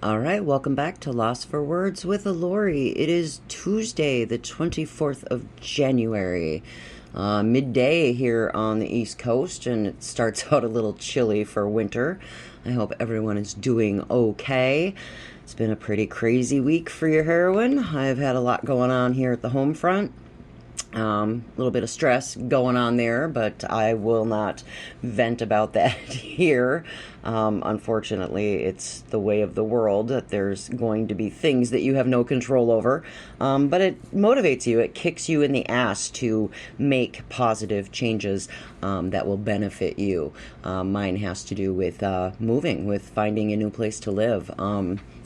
All right, welcome back to Lost for Words with Lori. It is Tuesday, the 24th of January, midday here on the East Coast, and it starts out a little chilly for winter. I hope everyone is doing okay. It's been a pretty crazy week for your heroine. I've had a lot going on here at the home front. A little bit of stress going on there, but I will not vent about that here. Unfortunately, it's the way of the world that there's going to be things that you have no control over. But it motivates you, it kicks you in the ass to make positive changes that will benefit you. Mine has to do with moving, with finding a new place to live.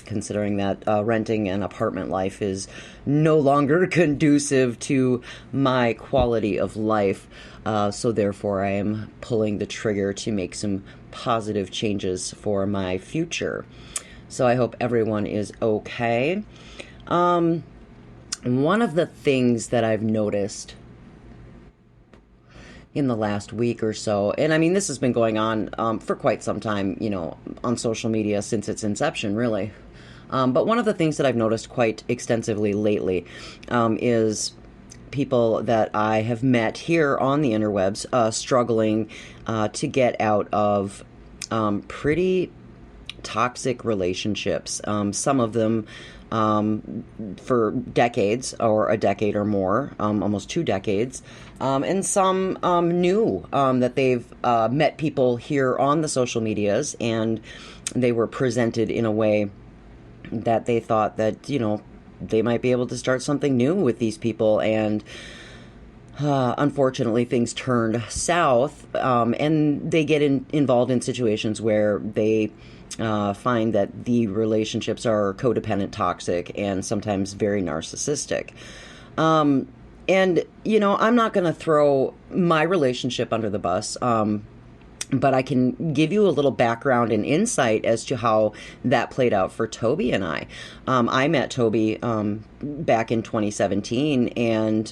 Considering that renting an apartment life is no longer conducive to my quality of life. So therefore, I am pulling the trigger to make some positive changes for my future. So I hope everyone is okay. One of the things that I've noticed in the last week or so, and I mean, this has been going on for quite some time, on social media since its inception, really. But one of the things that I've noticed quite extensively lately is people that I have met here on the interwebs struggling to get out of pretty toxic relationships. Some of them for decades, or a decade or more, almost 2 decades, and some new that they've met people here on the social medias, and they were presented in a way that they thought that, they might be able to start something new with these people. And unfortunately, things turned south, and they get involved in situations where they find that the relationships are codependent, toxic, and sometimes very narcissistic. And, I'm not going to throw my relationship under the bus. But I can give you a little background and insight as to how that played out for Toby and I. I met Toby back in 2017, and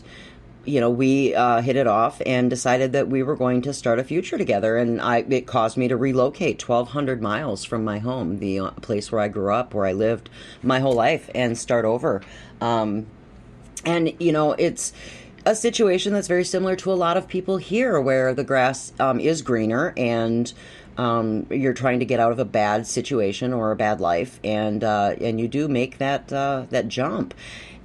we hit it off and decided that we were going to start a future together. And it caused me to relocate 1,200 miles from my home, the place where I grew up, where I lived my whole life, and start over. And it's a situation that's very similar to a lot of people here, where the grass is greener, and you're trying to get out of a bad situation or a bad life, and you do make that jump.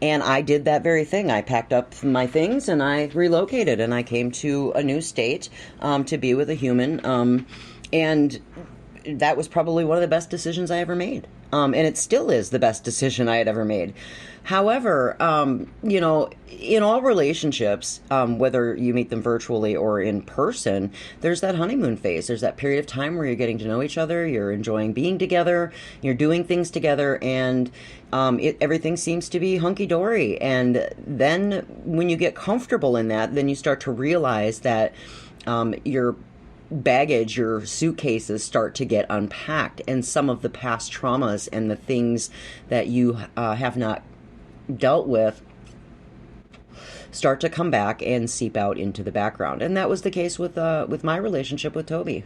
And I did that very thing. I packed up my things and I relocated, and I came to a new state to be with a human, and that was probably one of the best decisions I ever made. And it still is the best decision I had ever made. However, in all relationships, whether you meet them virtually or in person, there's that honeymoon phase. There's that period of time where you're getting to know each other, you're enjoying being together, you're doing things together, and everything seems to be hunky-dory. And then when you get comfortable in that, then you start to realize that your baggage, your suitcases start to get unpacked, and some of the past traumas and the things that you have not dealt with start to come back and seep out into the background. And that was the case with my relationship with Toby.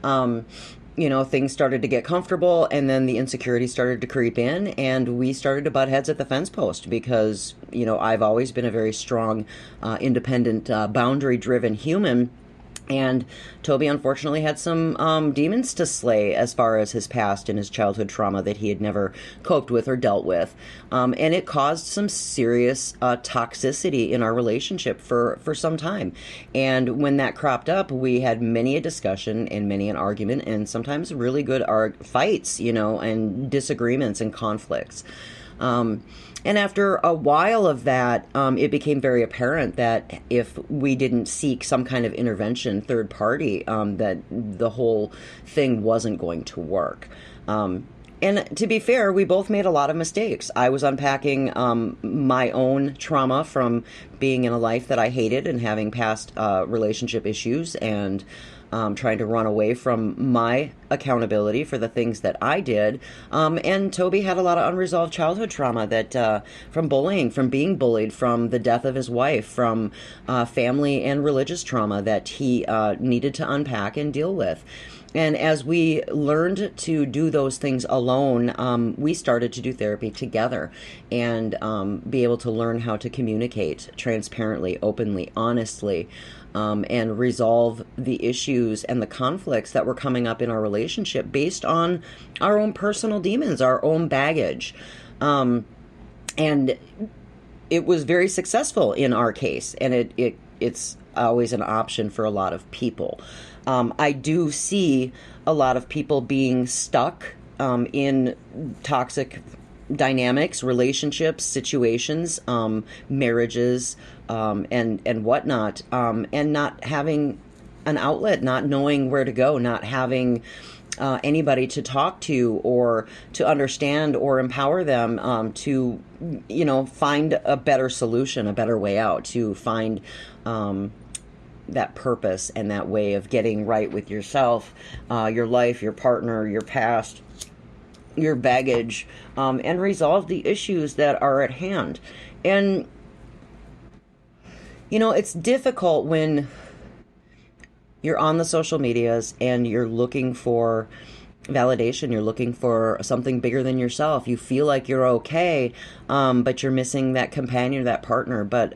Things started to get comfortable, and then the insecurity started to creep in, and we started to butt heads at the fence post because, I've always been a very strong, independent, boundary-driven human. And Toby, unfortunately, had some demons to slay as far as his past and his childhood trauma that he had never coped with or dealt with. And it caused some serious toxicity in our relationship for some time. And when that cropped up, we had many a discussion and many an argument, and sometimes really good fights, and disagreements and conflicts. And after a while of that, it became very apparent that if we didn't seek some kind of intervention, third party, that the whole thing wasn't going to work. And to be fair, we both made a lot of mistakes. I was unpacking my own trauma from being in a life that I hated and having past relationship issues, and trying to run away from my accountability for the things that I did. And Toby had a lot of unresolved childhood trauma that from bullying, from being bullied, from the death of his wife, from family and religious trauma that he needed to unpack and deal with. And as we learned to do those things alone, we started to do therapy together and be able to learn how to communicate transparently, openly, honestly, and resolve the issues and the conflicts that were coming up in our relationship based on our own personal demons, our own baggage. And it was very successful in our case, and it's always an option for a lot of people. I do see a lot of people being stuck in toxic dynamics, relationships, situations, marriages, and whatnot, and not having an outlet, not knowing where to go, not having anybody to talk to or to understand or empower them to, find a better solution, a better way out, to find that purpose and that way of getting right with yourself, your life, your partner, your past, your baggage, and resolve the issues that are at hand. And, it's difficult when you're on the social medias and you're looking for validation, you're looking for something bigger than yourself. You feel like you're okay, but you're missing that companion, that partner. But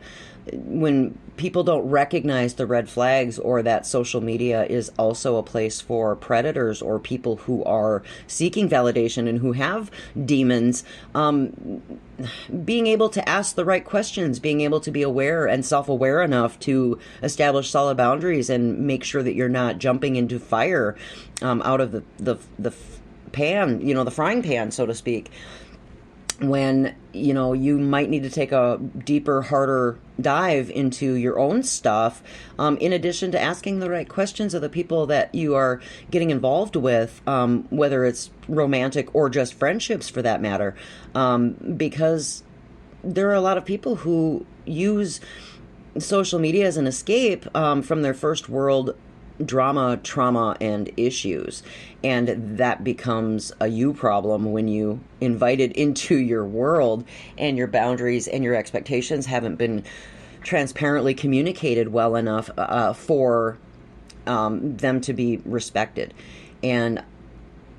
when people don't recognize the red flags, or that social media is also a place for predators or people who are seeking validation and who have demons, being able to ask the right questions, being able to be aware and self-aware enough to establish solid boundaries and make sure that you're not jumping into fire out of the pan, the frying pan, so to speak, when you might need to take a deeper, harder dive into your own stuff, in addition to asking the right questions of the people that you are getting involved with, whether it's romantic or just friendships for that matter, because there are a lot of people who use social media as an escape from their first world drama, trauma, and issues. And that becomes a you problem when you invite it into your world and your boundaries and your expectations haven't been transparently communicated well enough for them to be respected. And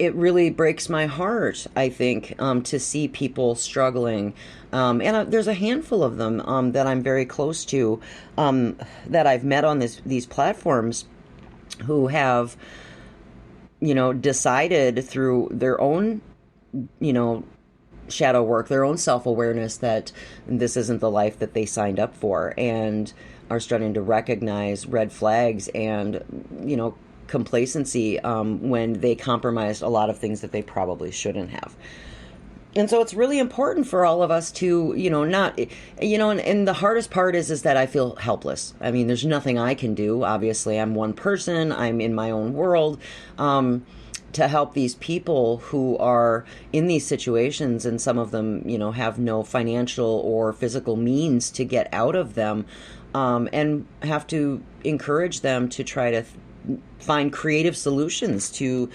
it really breaks my heart, I think, to see people struggling. And there's a handful of them that I'm very close to, that I've met on these platforms, who have, decided through their own, shadow work, their own self-awareness, that this isn't the life that they signed up for, and are starting to recognize red flags and, complacency when they compromised a lot of things that they probably shouldn't have. And so it's really important for all of us to, not, and the hardest part is that I feel helpless. I mean, there's nothing I can do. Obviously, I'm one person. I'm in my own world, to help these people who are in these situations, and some of them, have no financial or physical means to get out of them, and have to encourage them to try to find creative solutions, to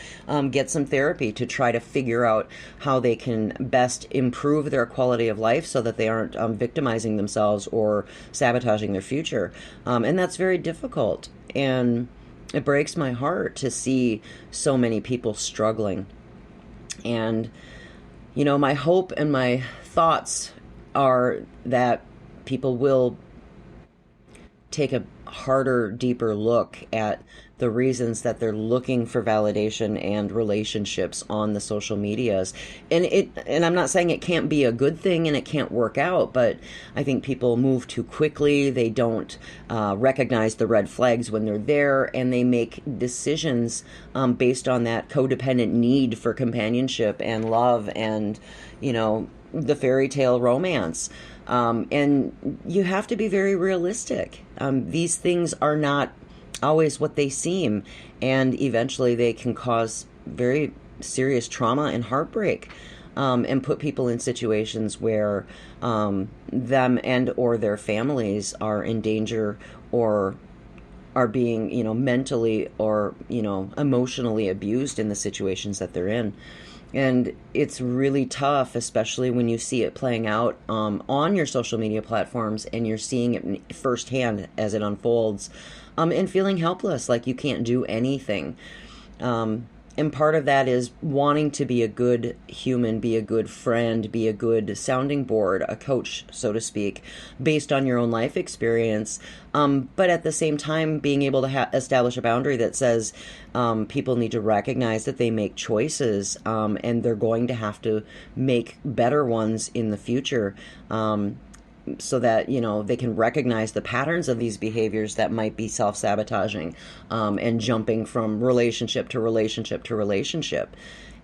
get some therapy, to try to figure out how they can best improve their quality of life so that they aren't victimizing themselves or sabotaging their future. And that's very difficult. And it breaks my heart to see so many people struggling. And, my hope and my thoughts are that people will take a harder, deeper look at the reasons that they're looking for validation and relationships on the social medias. And I'm not saying it can't be a good thing and it can't work out, but I think people move too quickly. They don't recognize the red flags when they're there, and they make decisions based on that codependent need for companionship and love and, the fairy tale romance. And you have to be very realistic. These things are not always what they seem, and eventually they can cause very serious trauma and heartbreak, and put people in situations where them and or their families are in danger, or are being, mentally or, emotionally abused in the situations that they're in. And it's really tough, especially when you see it playing out on your social media platforms, and you're seeing it firsthand as it unfolds, and feeling helpless, like you can't do anything. And part of that is wanting to be a good human, be a good friend, be a good sounding board, a coach, so to speak, based on your own life experience. But at the same time, being able to establish a boundary that says people need to recognize that they make choices, and they're going to have to make better ones in the future. So that they can recognize the patterns of these behaviors that might be self-sabotaging, and jumping from relationship to relationship to relationship.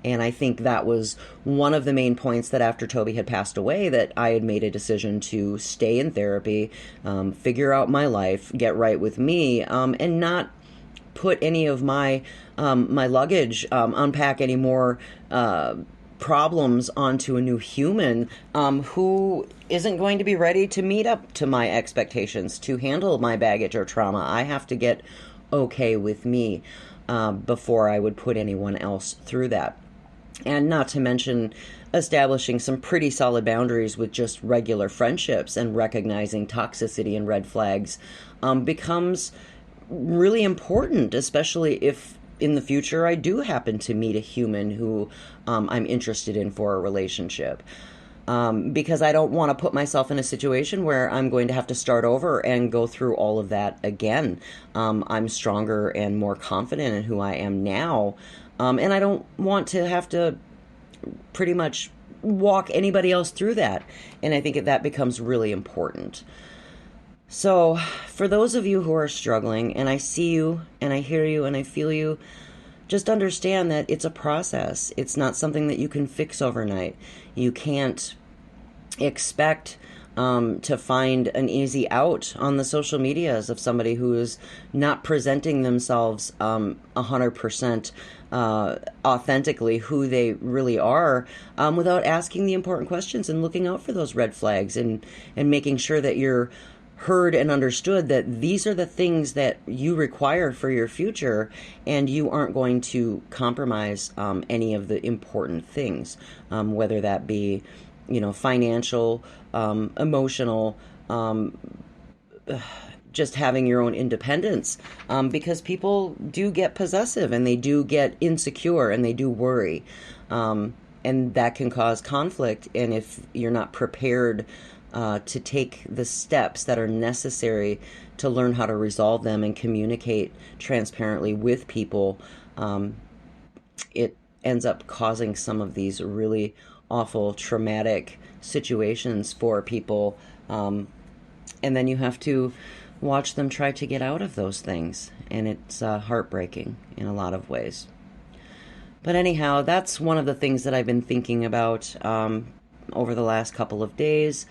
And I think that was one of the main points that after Toby had passed away, that I had made a decision to stay in therapy, figure out my life, get right with me, and not put any of my luggage, unpack any more problems onto a new human who isn't going to be ready to meet up to my expectations, to handle my baggage or trauma. I have to get okay with me before I would put anyone else through that. And not to mention establishing some pretty solid boundaries with just regular friendships, and recognizing toxicity and red flags becomes really important, especially if in the future I do happen to meet a human who I'm interested in for a relationship. Because I don't want to put myself in a situation where I'm going to have to start over and go through all of that again. I'm stronger and more confident in who I am now, and I don't want to have to pretty much walk anybody else through that. And I think that becomes really important. So for those of you who are struggling, and I see you and I hear you and I feel you, just understand that it's a process. It's not something that you can fix overnight. You can't expect to find an easy out on the social medias of somebody who is not presenting themselves 100% authentically who they really are, without asking the important questions and looking out for those red flags, and making sure that you're heard and understood that these are the things that you require for your future, and you aren't going to compromise any of the important things, whether that be financial, emotional, just having your own independence, because people do get possessive, and they do get insecure, and they do worry, and that can cause conflict. And if you're not prepared to take the steps that are necessary to learn how to resolve them and communicate transparently with people, it ends up causing some of these really awful, traumatic situations for people. And then you have to watch them try to get out of those things. And it's heartbreaking in a lot of ways. But anyhow, that's one of the things that I've been thinking about over the last couple of days.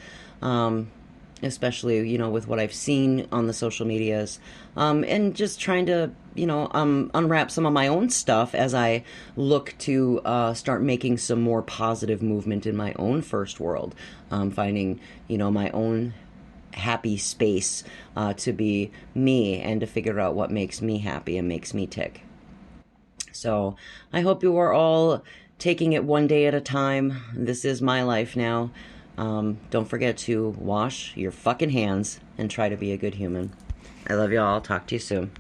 Especially, with what I've seen on the social medias, and just trying to, unwrap some of my own stuff as I look to start making some more positive movement in my own first world, finding, my own happy space to be me, and to figure out what makes me happy and makes me tick. So I hope you are all taking it one day at a time. This is my life now. Don't forget to wash your fucking hands and try to be a good human. I love you all. Talk to you soon.